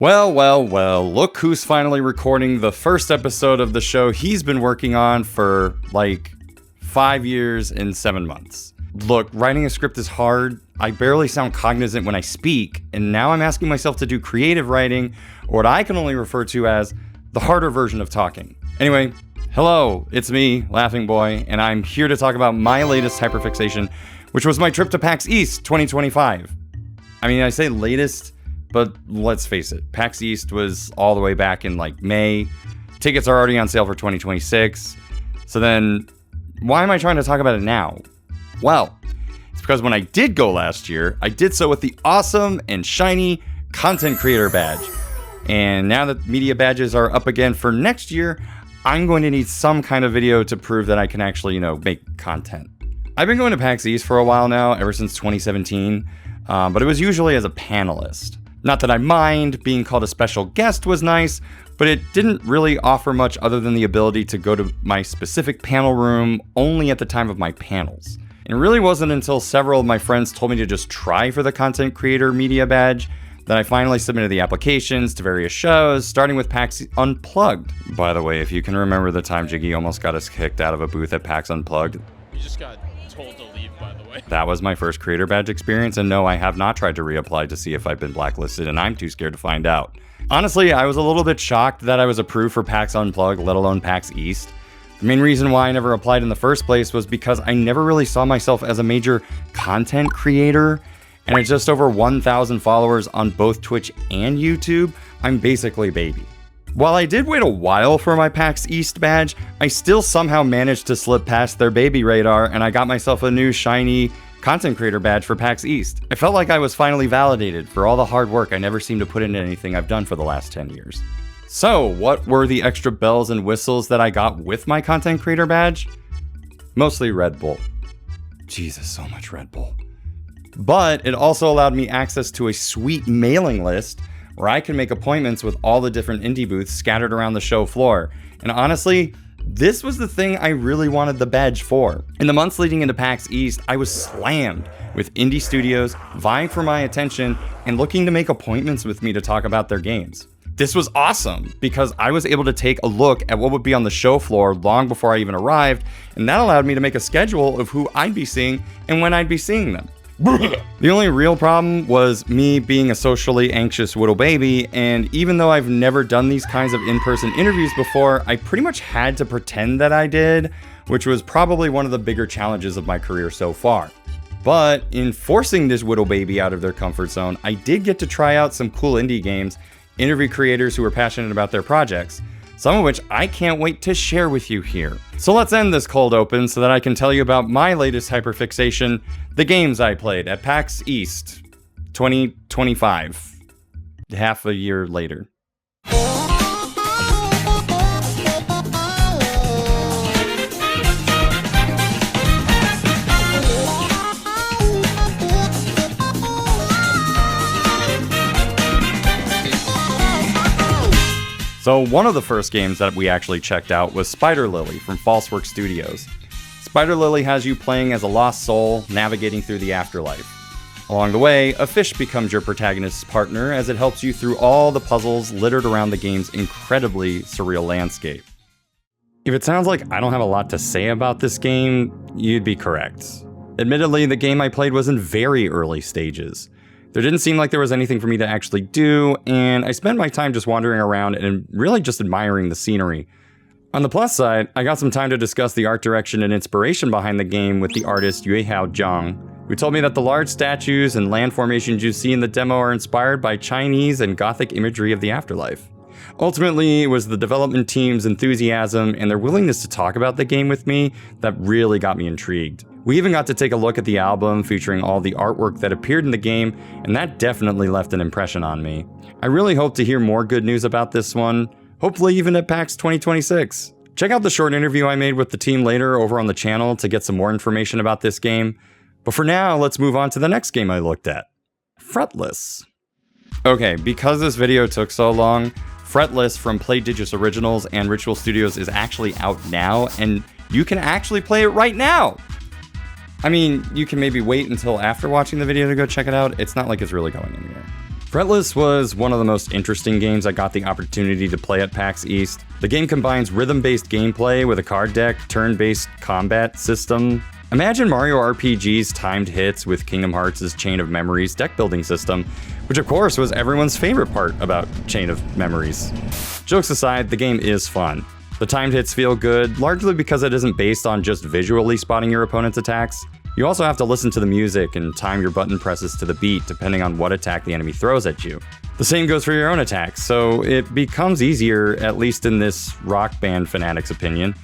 Well, look who's finally recording the first episode of the show he's been working on for like 5 years and 7 months. Look, writing a script is hard. I barely sound cognizant when I speak, and now I'm asking myself to do creative writing, or what I can only refer to as the harder version of talking. Anyway, hello, it's me, Laughingboy, and I'm here to talk about my latest hyperfixation, which was my trip to PAX East 2025. I mean, I say latest, but let's face it, PAX East was all the way back in like May. Tickets are already on sale for 2026. So then, why am I trying to talk about it now? Well, it's because when I did go last year, I did so with the awesome and shiny content creator badge. And now that media badges are up again for next year, I'm going to need some kind of video to prove that I can actually, make content. I've been going to PAX East for a while now, ever since 2017, but it was usually as a panelist. Not that I mind, being called a special guest was nice, but it didn't really offer much other than the ability to go to my specific panel room only at the time of my panels. And it really wasn't until several of my friends told me to just try for the content creator media badge that I finally submitted the applications to various shows, starting with PAX Unplugged. By the way, if you can remember the time Jiggy almost got us kicked out of a booth at PAX Unplugged. We just got told to leave, by the way. That was my first creator badge experience, and no, I have not tried to reapply to see if I've been blacklisted, and I'm too scared to find out. Honestly, I was a little bit shocked that I was approved for PAX Unplugged, let alone PAX East. The main reason why I never applied in the first place was because I never really saw myself as a major content creator, and at just over 1,000 followers on both Twitch and YouTube, I'm basically baby. While I did wait a while for my PAX East badge, I still somehow managed to slip past their baby radar, and I got myself a new shiny content creator badge for PAX East. I felt like I was finally validated for all the hard work I never seem to put into anything I've done for the last 10 years. So, what were the extra bells and whistles that I got with my content creator badge? Mostly Red Bull. Jesus, so much Red Bull. But it also allowed me access to a sweet mailing list where I can make appointments with all the different indie booths scattered around the show floor. And honestly, this was the thing I really wanted the badge for. In the months leading into PAX East, I was slammed with indie studios vying for my attention and looking to make appointments with me to talk about their games. This was awesome because I was able to take a look at what would be on the show floor long before I even arrived, and that allowed me to make a schedule of who I'd be seeing and when I'd be seeing them. The only real problem was me being a socially anxious little baby, and even though I've never done these kinds of in-person interviews before, I pretty much had to pretend that I did, which was probably one of the bigger challenges of my career so far. But in forcing this little baby out of their comfort zone, I did get to try out some cool indie games, interview creators who were passionate about their projects, some of which I can't wait to share with you here. So let's end this cold open so that I can tell you about my latest hyperfixation, the games I played at PAX East 2025, half a year later. So one of the first games that we actually checked out was Spider Lilly from Falsework Studios. Spider Lilly has you playing as a lost soul, navigating through the afterlife. Along the way, a fish becomes your protagonist's partner as it helps you through all the puzzles littered around the game's incredibly surreal landscape. If it sounds like I don't have a lot to say about this game, you'd be correct. Admittedly, the game I played was in very early stages. There didn't seem like there was anything for me to actually do, and I spent my time just wandering around and really just admiring the scenery. On the plus side, I got some time to discuss the art direction and inspiration behind the game with the artist Yuehao Zhang, who told me that the large statues and land formations you see in the demo are inspired by Chinese and Gothic imagery of the afterlife. Ultimately, it was the development team's enthusiasm and their willingness to talk about the game with me that really got me intrigued. We even got to take a look at the album featuring all the artwork that appeared in the game, and that definitely left an impression on me. I really hope to hear more good news about this one, hopefully even at PAX 2026. Check out the short interview I made with the team later over on the channel to get some more information about this game. But for now, let's move on to the next game I looked at, Fretless. Okay, because this video took so long, Fretless from Playdigious Originals and Ritual Studios is actually out now, and you can actually play it right now! I mean, you can maybe wait until after watching the video to go check it out. It's not like it's really going anywhere. Fretless was one of the most interesting games I got the opportunity to play at PAX East. The game combines rhythm-based gameplay with a card deck, turn-based combat system. Imagine Mario RPG's timed hits with Kingdom Hearts' Chain of Memories deck-building system, which of course was everyone's favorite part about Chain of Memories. Jokes aside, the game is fun. The timed hits feel good, largely because it isn't based on just visually spotting your opponent's attacks. You also have to listen to the music and time your button presses to the beat depending on what attack the enemy throws at you. The same goes for your own attacks, so it becomes easier, at least in this rock band fanatic's opinion,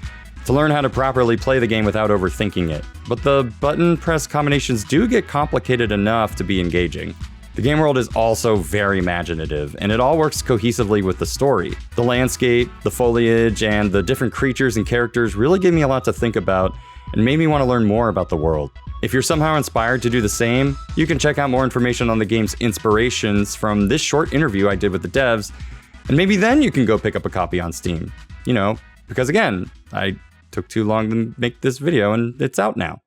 to learn how to properly play the game without overthinking it. But the button press combinations do get complicated enough to be engaging. The game world is also very imaginative, and it all works cohesively with the story. The landscape, the foliage, and the different creatures and characters really gave me a lot to think about and made me want to learn more about the world. If you're somehow inspired to do the same, you can check out more information on the game's inspirations from this short interview I did with the devs, and maybe then you can go pick up a copy on Steam. You know, because again, I took too long to make this video and it's out now.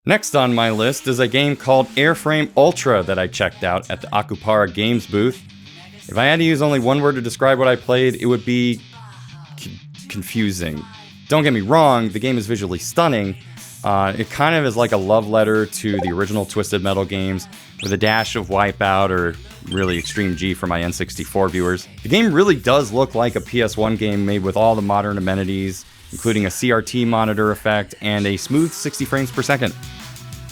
Next on my list is a game called Airframe Ultra that I checked out at the Akupara Games booth. If I had to use only one word to describe what I played, it would be confusing. Don't get me wrong, the game is visually stunning. It kind of is like a love letter to the original Twisted Metal games, with a dash of Wipeout or really Extreme G for my N64 viewers. The game really does look like a PS1 game made with all the modern amenities, including a CRT monitor effect and a smooth 60 frames per second.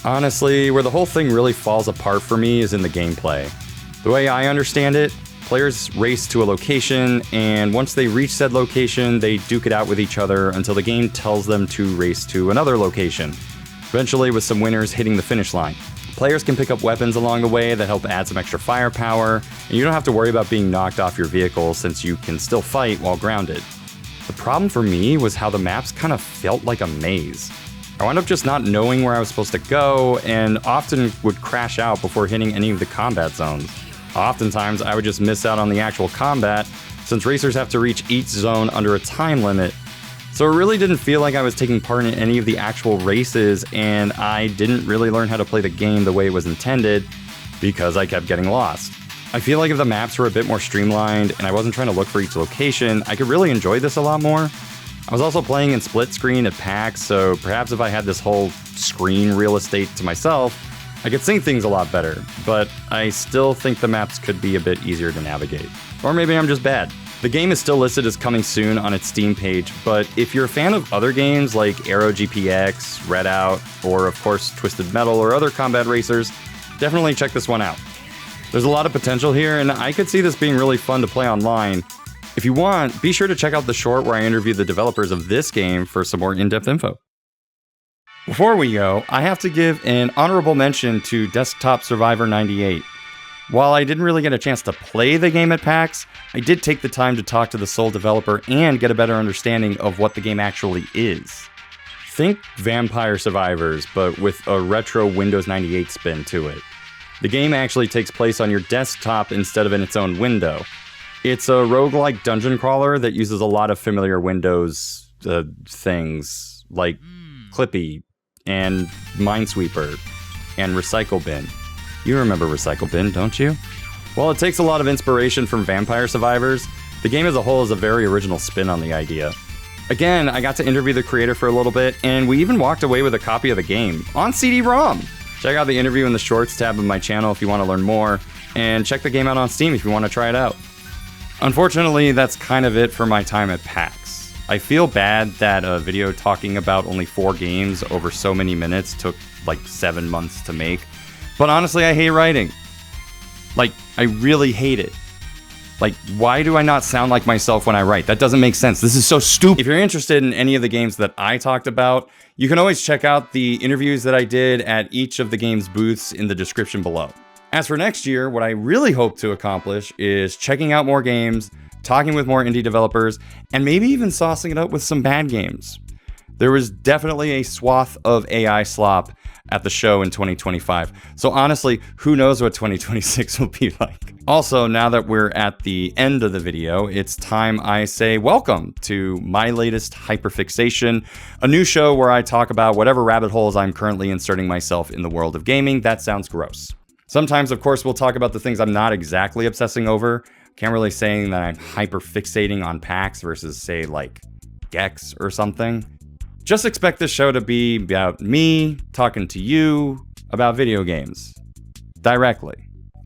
Honestly, where the whole thing really falls apart for me is in the gameplay. The way I understand it, players race to a location, and once they reach said location, they duke it out with each other until the game tells them to race to another location, eventually with some winners hitting the finish line. Players can pick up weapons along the way that help add some extra firepower, and you don't have to worry about being knocked off your vehicle since you can still fight while grounded. The problem for me was how the maps kind of felt like a maze. I wound up just not knowing where I was supposed to go, and often would crash out before hitting any of the combat zones. Oftentimes, I would just miss out on the actual combat, since racers have to reach each zone under a time limit. So it really didn't feel like I was taking part in any of the actual races, and I didn't really learn how to play the game the way it was intended, because I kept getting lost. I feel like if the maps were a bit more streamlined, and I wasn't trying to look for each location, I could really enjoy this a lot more. I was also playing in split screen at PAX, so perhaps if I had this whole screen real estate to myself, I could see things a lot better, but I still think the maps could be a bit easier to navigate. Or maybe I'm just bad. The game is still listed as coming soon on its Steam page, but if you're a fan of other games like Aero GPX, Redout, or of course Twisted Metal or other combat racers, definitely check this one out. There's a lot of potential here, and I could see this being really fun to play online. If you want, be sure to check out the short where I interviewed the developers of this game for some more in-depth info. Before we go, I have to give an honorable mention to Desktop Survivor 98. While I didn't really get a chance to play the game at PAX, I did take the time to talk to the sole developer and get a better understanding of what the game actually is. Think Vampire Survivors, but with a retro Windows 98 spin to it. The game actually takes place on your desktop instead of in its own window. It's a roguelike dungeon crawler that uses a lot of familiar Windows things, like Clippy, and Minesweeper, and Recycle Bin. You remember Recycle Bin, don't you? While it takes a lot of inspiration from Vampire Survivors, the game as a whole is a very original spin on the idea. Again, I got to interview the creator for a little bit, and we even walked away with a copy of the game on CD-ROM. Check out the interview in the Shorts tab of my channel if you want to learn more, and check the game out on Steam if you want to try it out. Unfortunately, that's kind of it for my time at PAX. I feel bad that a video talking about only 4 games over so many minutes took like 7 months to make. But honestly, I hate writing. Like, I really hate it. Like, why do I not sound like myself when I write? That doesn't make sense. This is so stupid. If you're interested in any of the games that I talked about, you can always check out the interviews that I did at each of the games booths in the description below. As for next year, what I really hope to accomplish is checking out more games, talking with more indie developers, and maybe even saucing it up with some bad games. There was definitely a swath of AI slop at the show in 2025. So honestly, who knows what 2026 will be like. Also, now that we're at the end of the video, it's time I say welcome to My Latest Hyperfixation, a new show where I talk about whatever rabbit holes I'm currently inserting myself in the world of gaming. That sounds gross. Sometimes, of course, we'll talk about the things I'm not exactly obsessing over. Can't really say that I'm hyperfixating on PAX versus, say, like, Gex or something. Just expect this show to be about me talking to you about video games. Directly.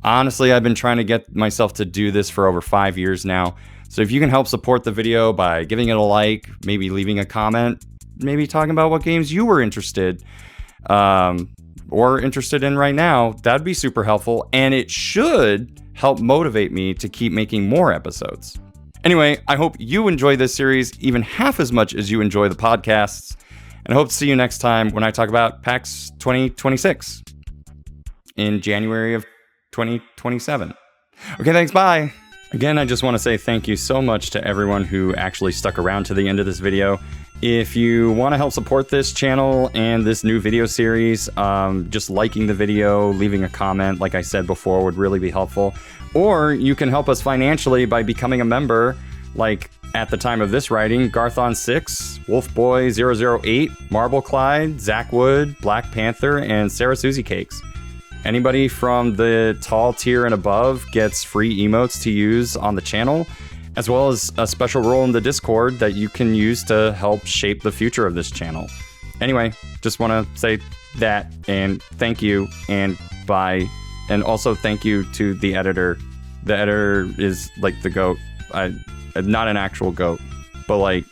Honestly, I've been trying to get myself to do this for over 5 years now. So if you can help support the video by giving it a like, maybe leaving a comment, maybe talking about what games you were interested or interested in right now, that'd be super helpful. And it should help motivate me to keep making more episodes. Anyway, I hope you enjoy this series even half as much as you enjoy the podcasts. And I hope to see you next time when I talk about PAX 2026 in January of 2027. Okay, thanks, bye. Again, I just want to say thank you so much to everyone who actually stuck around to the end of this video. If you want to help support this channel and this new video series, just liking the video, leaving a comment, like I said before, would really be helpful. Or you can help us financially by becoming a member, like at the time of this writing, Garthon6, Wolfboy008, Marble Clyde, Zach Wood, Black Panther, and Sarah Susie Cakes. Anybody from the tall tier and above gets free emotes to use on the channel, as well as a special role in the Discord that you can use to help shape the future of this channel. Anyway, just want to say that, and thank you, and bye. And also thank you to the editor. The editor is like the GOAT. Not an actual GOAT, but like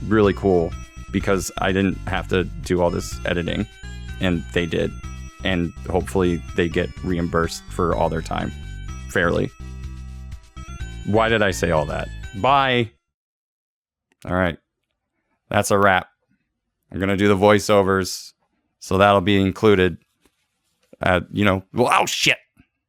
really cool, because I didn't have to do all this editing, and they did. And hopefully they get reimbursed for all their time fairly. Why did I say all that? Bye. All right. That's a wrap. I'm going to do the voiceovers, so that'll be included. Well, oh shit.